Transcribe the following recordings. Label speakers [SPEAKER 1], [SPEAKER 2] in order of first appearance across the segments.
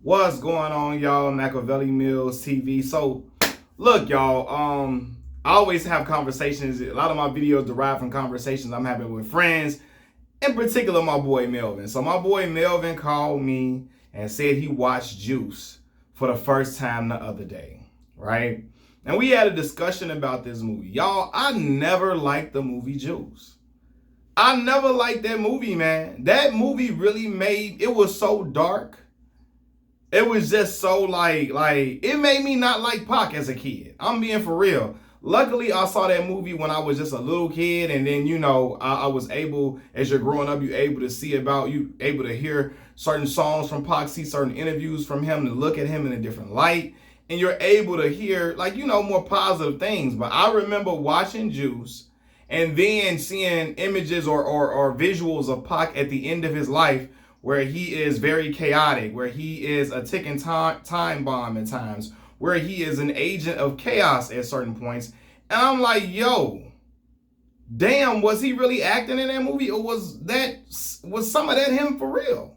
[SPEAKER 1] What's going on, y'all? Machiavelli Mills TV. So, look, y'all. I always have conversations. A lot of my videos derive from conversations I'm having with friends, in particular, my boy Melvin. So, my boy Melvin called me and said he watched Juice for the first time the other day, right? And we had a discussion about this movie. Y'all, I never liked the movie Juice. I never liked that movie, man. That movie really it was so dark. It was just so like it made me not like Pac as a kid. I'm being for real. Luckily, I saw that movie when I was just a little kid, and then I was able, as you're growing up, you're able to able to hear certain songs from Pac, see certain interviews from him, to look at him in a different light, and you're able to hear more positive things. But I remember watching Juice, and then seeing images or visuals of Pac at the end of his life, where he is very chaotic, where he is a ticking time bomb at times, where he is an agent of chaos at certain points. And I'm like, yo, damn, was he really acting in that movie? Or was some of that him for real?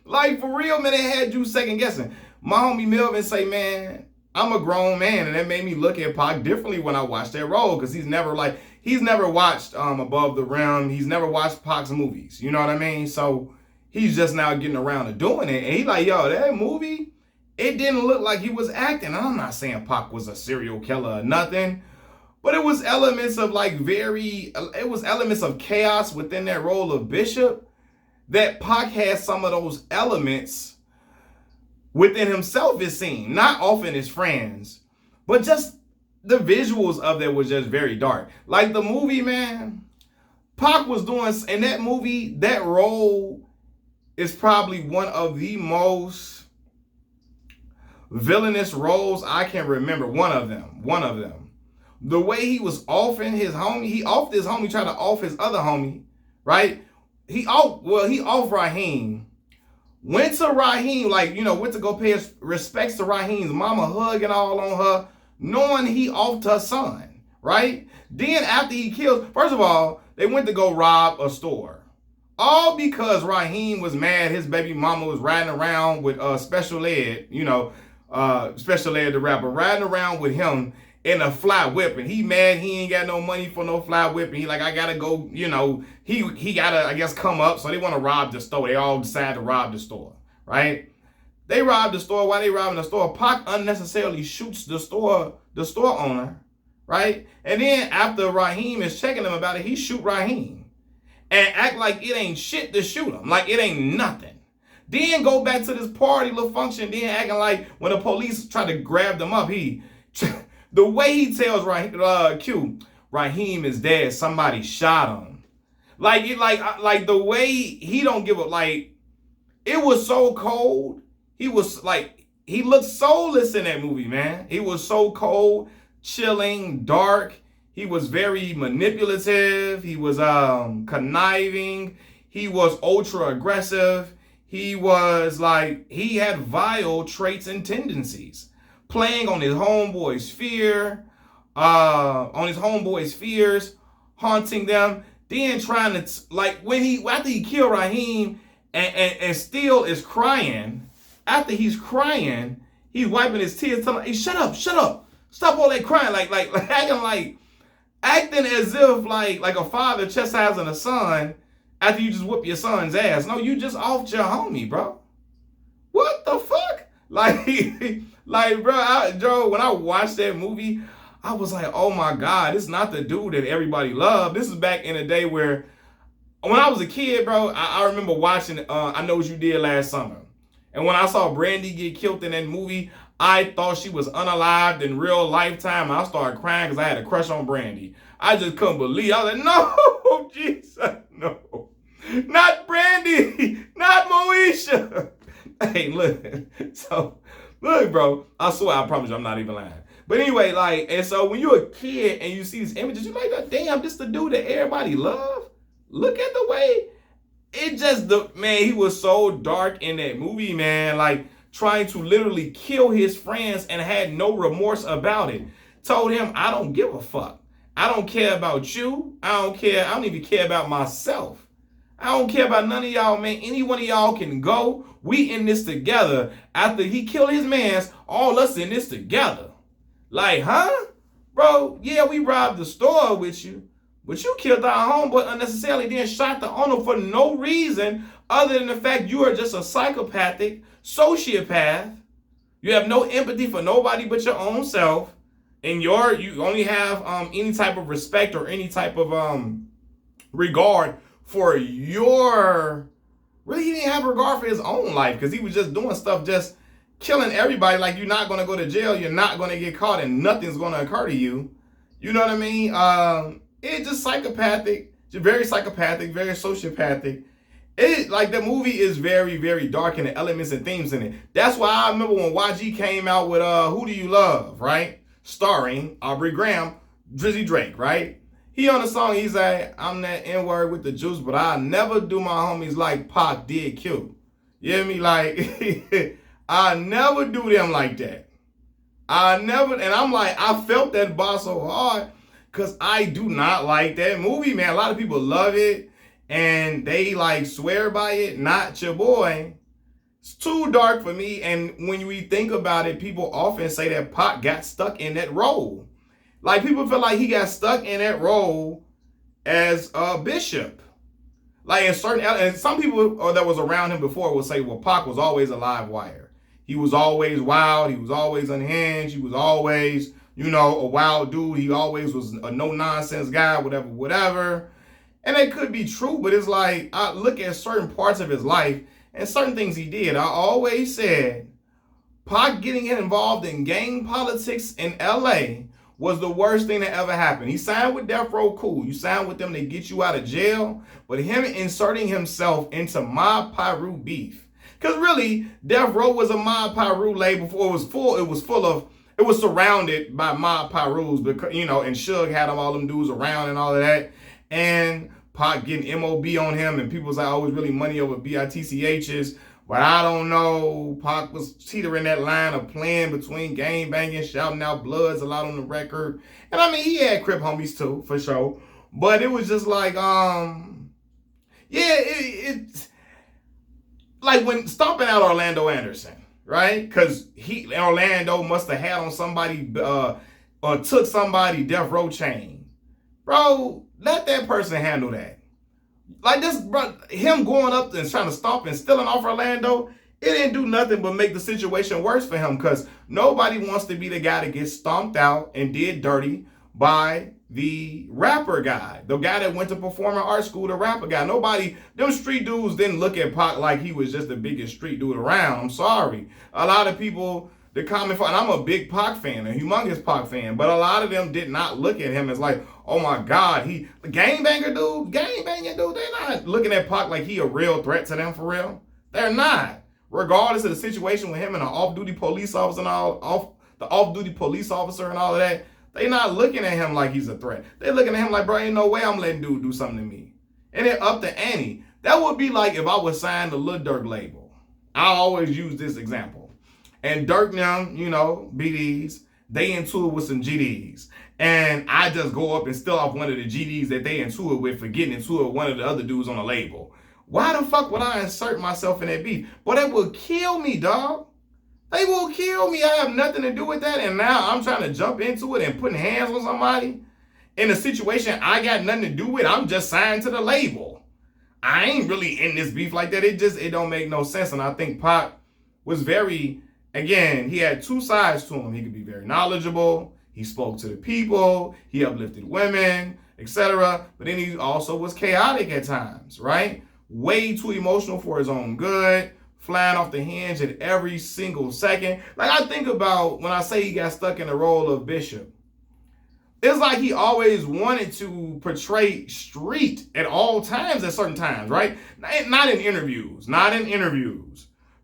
[SPEAKER 1] Like, for real, man, it had you second guessing. My homie Melvin say, man, I'm a grown man, and that made me look at Pac differently when I watched that role, because he's never watched Above the Rim. He's never watched Pac's movies. You know what I mean? So he's just now getting around to doing it. And he's like, yo, that movie, it didn't look like he was acting. And I'm not saying Pac was a serial killer or nothing, but it was elements of elements of chaos within that role of Bishop, that Pac had some of those elements within himself, it seemed. Not often his friends, but just the visuals of that was just very dark. Like the movie, man, Pac was doing, in that movie, that role is probably one of the most villainous roles I can remember. One of them. The way he was offing his homie, he offed his homie, tried to off his other homie, right? He offed Raheem. Went to Raheem, went to go pay his respects to Raheem's mama, hugging all on her, knowing he offed her son, right? Then after he killed, first of all, they went to go rob a store. All because Raheem was mad his baby mama was riding around with Special Ed, Special Ed the rapper, riding around with him in a fly whip, and he mad he ain't got no money for no fly whip, and he like, I gotta go, he gotta, I guess, come up, so they want to rob the store. They all decide to rob the store, right? They rob the store. While they robbing the store, Pac unnecessarily shoots the store owner, right? And then after Raheem is checking him about it, he shoot Raheem and act like it ain't shit to shoot him, like it ain't nothing. Then go back to this party, little function, then acting like when the police try to grab them up, the way he tells Q, Raheem is dead, somebody shot him. Like the way he don't give up, like, it was so cold. He looked soulless in that movie, man. He was so cold, chilling, dark. He was very manipulative. He was conniving. He was ultra aggressive. He was he had vile traits and tendencies, playing on his homeboy's fears, haunting them. Then trying to after he killed Raheem and still is crying. After he's crying, he's wiping his tears, telling, "Hey, shut up, stop all that crying," acting as if like a father chastising a son after you just whoop your son's ass. No, you just offed your homie, bro. What the fuck? Bro, Joe, when I watched that movie, I was like, oh my God, this is not the dude that everybody loved. This is back in the day where, when I was a kid, bro, I remember watching I Know What You Did Last Summer. And when I saw Brandy get killed in that movie, I thought she was unalived in real lifetime. I started crying because I had a crush on Brandy. I just couldn't believe. I was like, no, Jesus, no. Not Brandy, not Moesha. Hey, look. So, look, bro. I swear, I promise you, I'm not even lying. But anyway, and so when you're a kid and you see these images, you're like, damn, this the dude that everybody love? Look at the way he was so dark in that movie, man. Trying to literally kill his friends and had no remorse about it. Told him, I don't give a fuck. I don't care about you. I don't even care about myself. I don't care about none of y'all, man. Any one of y'all can go. We in this together. After he killed his mans, all us in this together. Like, huh? Bro, yeah, we robbed the store with you, but you killed our homeboy unnecessarily, then shot the owner for no reason other than the fact you are just a psychopathic sociopath. You have no empathy for nobody but your own self, and you only have any type of respect or any type of regard for your. Really, he didn't have regard for his own life because he was just doing stuff, just killing everybody. Like, you're not going to go to jail, you're not going to get caught, and nothing's going to occur to you. You know what I mean? It's just psychopathic, just very psychopathic, very sociopathic. Like, the movie is very, very dark in the elements and themes in it. That's why I remember when YG came out with Who Do You Love, right? Starring Aubrey Graham, Drizzy Drake, right? He on the song, he's like, I'm that N-word with the juice, but I never do my homies like Pac did Q. You hear me? Like, I never do them like that. I never, and I'm like, I felt that bar so hard because I do not like that movie, man. A lot of people love it and they like swear by it. Not your boy. It's too dark for me. And when we think about it, people often say that Pac got stuck in that role. Like, people feel like he got stuck in that role as a Bishop. Like, in certain, and some people that was around him before will say, well, Pac was always a live wire. He was always wild. He was always unhinged. He was always, you know, a wild dude. He always was a no-nonsense guy, whatever. And it could be true, but it's like, I look at certain parts of his life and certain things he did. I always said, Pac getting involved in gang politics in L.A. was the worst thing that ever happened. He signed with Death Row, cool. You signed with them to get you out of jail. But him inserting himself into Mob Piru beef. Because really, Death Row was a Mob Piru label before it was surrounded by Mob Pirus, because, you know, and Suge had all them dudes around and all of that. And Pac getting MOB on him, and people was like, oh, it's really money over BITCHs. But I don't know. Pac was teetering that line of playing between gang banging, shouting out bloods a lot on the record. And I mean, he had Crip homies too, for sure. But it was just like, it's like when stomping out Orlando Anderson, right? Because Orlando must have had on somebody, or took somebody Death Row chain. Bro, let that person handle that. Like this, bro, him going up and trying to stomp and stealing off Orlando, it didn't do nothing but make the situation worse for him, because nobody wants to be the guy that gets stomped out and did dirty by the rapper guy, the guy that went to performing arts school, the rapper guy. Nobody, them street dudes didn't look at Pac like he was just the biggest street dude around. I'm sorry. A lot of people, the comment for, and I'm a big Pac fan, a humongous Pac fan, but a lot of them did not look at him as like, oh my God, he gangbanging dude, they're not looking at Pac like he a real threat to them for real. They're not. Regardless of the situation with him and the off-duty police officer and all of that, they not looking at him like he's a threat. They looking at him like, bro, ain't no way I'm letting dude do something to me. And then up to ante. That would be like if I was signed the Lil Durk label. I always use this example. And Durk now, you know, BDs, they into it with some GDs. And I just go up and steal off one of the GDs that they into it with for getting into it with one of the other dudes on the label. Why the fuck would I insert myself in that beef? But it will kill me, dog. They will kill me. I have nothing to do with that. And now I'm trying to jump into it and putting hands on somebody in a situation I got nothing to do with. I'm just signed to the label. I ain't really in this beef like that. It don't make no sense. And I think Pac was very, again, he had two sides to him. He could be very knowledgeable. He spoke to the people. He uplifted women, etc. But then he also was chaotic at times, right? Way too emotional for his own good. Flying off the hinge at every single second. Like, I think about when I say he got stuck in the role of Bishop. It's like he always wanted to portray street at all times, at certain times, right? Not in interviews.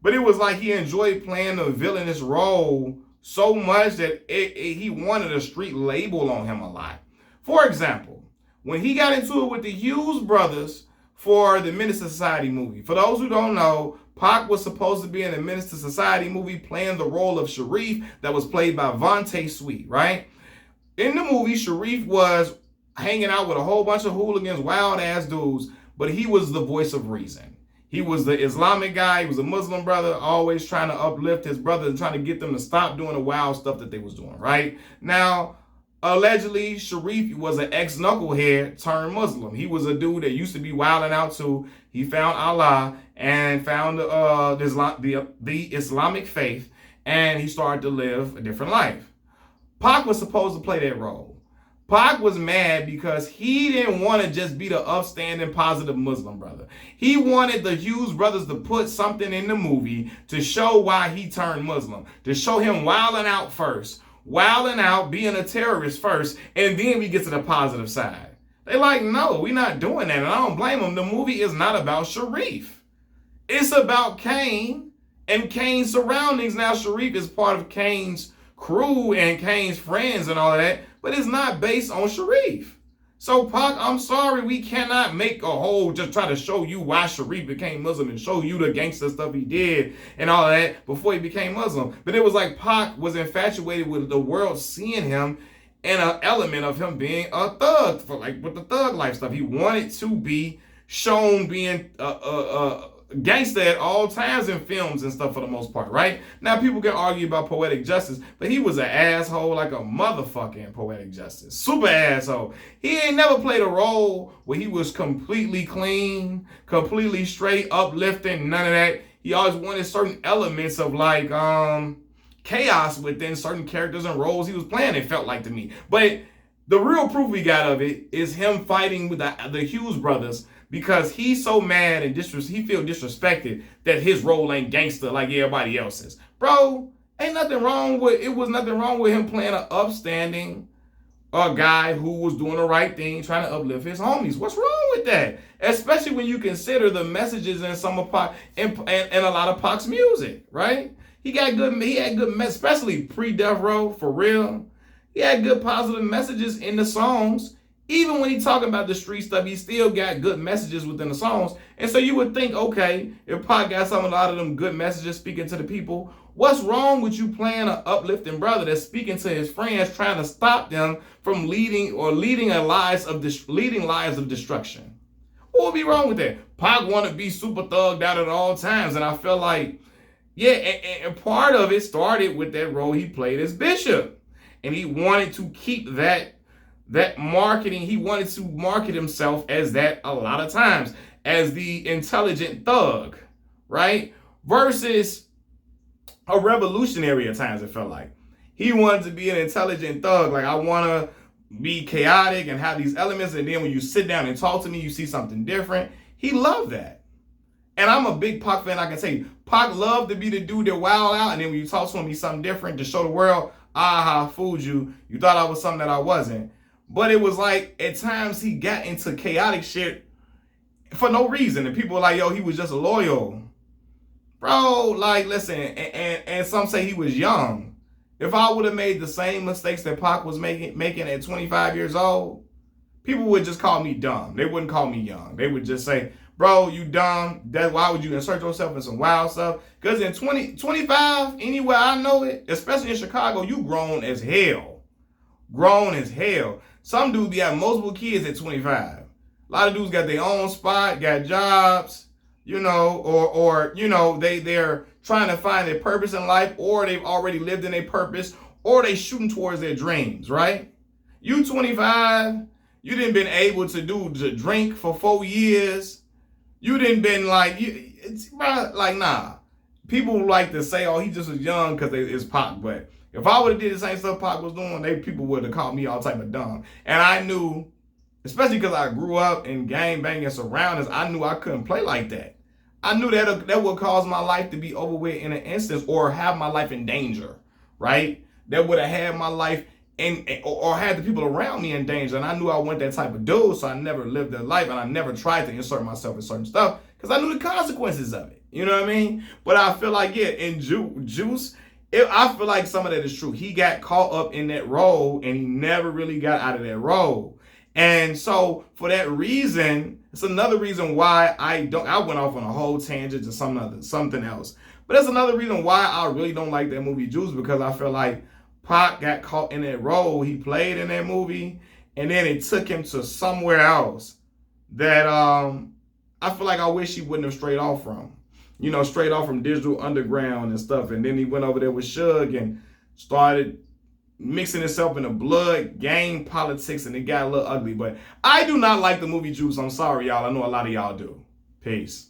[SPEAKER 1] But it was like he enjoyed playing the villainous role so much that he wanted a street label on him a lot. For example, when he got into it with the Hughes brothers for the Menace to Society movie. For those who don't know, Pac was supposed to be in the Menace to Society movie playing the role of Sharif that was played by Vontae Sweet, right? In the movie, Sharif was hanging out with a whole bunch of hooligans, wild-ass dudes. but he was the voice of reason. He was the Islamic guy. He was a Muslim brother, always trying to uplift his brothers and trying to get them to stop doing the wild stuff that they was doing, right? Now, allegedly, Sharif was an ex-knucklehead turned Muslim. He was a dude that used to be wilding out too. He found Allah and found the Islamic faith, and he started to live a different life. Pac was supposed to play that role. Pac was mad because he didn't want to just be the upstanding, positive Muslim brother. He wanted the Hughes brothers to put something in the movie to show why he turned Muslim, to show him wilding out first, wilding out, being a terrorist first, and then we get to the positive side. They like, no, we're not doing that, and I don't blame them. The movie is not about Sharif. It's about Kane and Kane's surroundings. Now, Sharif is part of Kane's crew and Kane's friends and all of that, but it's not based on Sharif. So, Pac, I'm sorry, we cannot make a whole, just try to show you why Sharif became Muslim and show you the gangster stuff he did and all of that before he became Muslim. But it was like Pac was infatuated with the world seeing him and an element of him being a thug, for like with the thug life stuff. He wanted to be shown being gangster at all times in films and stuff for the most part, right? Now, people can argue about poetic justice, but he was an asshole like a motherfucking poetic justice. Super asshole. He ain't never played a role where he was completely clean, completely straight, uplifting, none of that. He always wanted certain elements of like chaos within certain characters and roles he was playing, it felt like to me. But the real proof we got of it is him fighting with the Hughes brothers, because he's so mad and he feel disrespected that his role ain't gangster like everybody else's. Bro, ain't nothing wrong with him playing an upstanding guy who was doing the right thing, trying to uplift his homies. What's wrong with that? Especially when you consider the messages in some of Pac and a lot of Pac's music, right? He had good, especially pre-Death Row, for real. He had good positive messages in the songs. Even when he talking about the street stuff, he still got good messages within the songs. And so you would think, okay, if Pac got a lot of them good messages speaking to the people, what's wrong with you playing an uplifting brother that's speaking to his friends, trying to stop them from leading lives of destruction? What would be wrong with that? Pac want to be super thugged out at all times, and I feel like, yeah, and part of it started with that role he played as Bishop, and he wanted to keep that marketing. He wanted to market himself as that a lot of times, as the intelligent thug, right? Versus a revolutionary at times, it felt like. He wanted to be an intelligent thug. Like, I want to be chaotic and have these elements, and then when you sit down and talk to me, you see something different. He loved that. And I'm a big Pac fan. I can say Pac loved to be the dude that wild out, and then when you talk to him, he's something different to show the world, I fooled you. You thought I was something that I wasn't. But it was like, at times he got into chaotic shit for no reason. And people were like, yo, he was just loyal. Bro, like, listen, and some say he was young. If I would have made the same mistakes that Pac was making at 25 years old, people would just call me dumb. They wouldn't call me young. They would just say, bro, you dumb. Why would you insert yourself in some wild stuff? Because in 25, anywhere I know it, especially in Chicago, you grown as hell. Grown as hell. Some dudes be having multiple kids at 25. A lot of dudes got their own spot, got jobs, you know, or you know, they're trying to find their purpose in life, or they've already lived in their purpose, or they shooting towards their dreams, right? You 25, you didn't been able to drink for 4 years. You didn't been like, nah. People like to say, oh, he just was young because it's Pac, but if I would have did the same stuff Pac was doing, people would have called me all type of dumb. And I knew, especially because I grew up in gang banging surroundings, I knew I couldn't play like that. I knew that would cause my life to be over with in an instance, or have my life in danger, right? That would have had my life or had the people around me in danger. And I knew I wasn't that type of dude, so I never lived that life, and I never tried to insert myself in certain stuff because I knew the consequences of it. You know what I mean? But I feel like, yeah, in Juice, I feel like some of that is true. He got caught up in that role, and he never really got out of that role. And so for that reason, it's another reason why I went off on a whole tangent to something else. But that's another reason why I really don't like that movie Juice, because I feel like Pac got caught in that role he played in that movie, and then it took him to somewhere else that I feel like I wish he wouldn't have strayed off from. You know, straight off from Digital Underground and stuff. And then he went over there with Suge and started mixing himself in the blood gang politics, and it got a little ugly. But I do not like the movie Juice. I'm sorry, y'all. I know a lot of y'all do. Peace.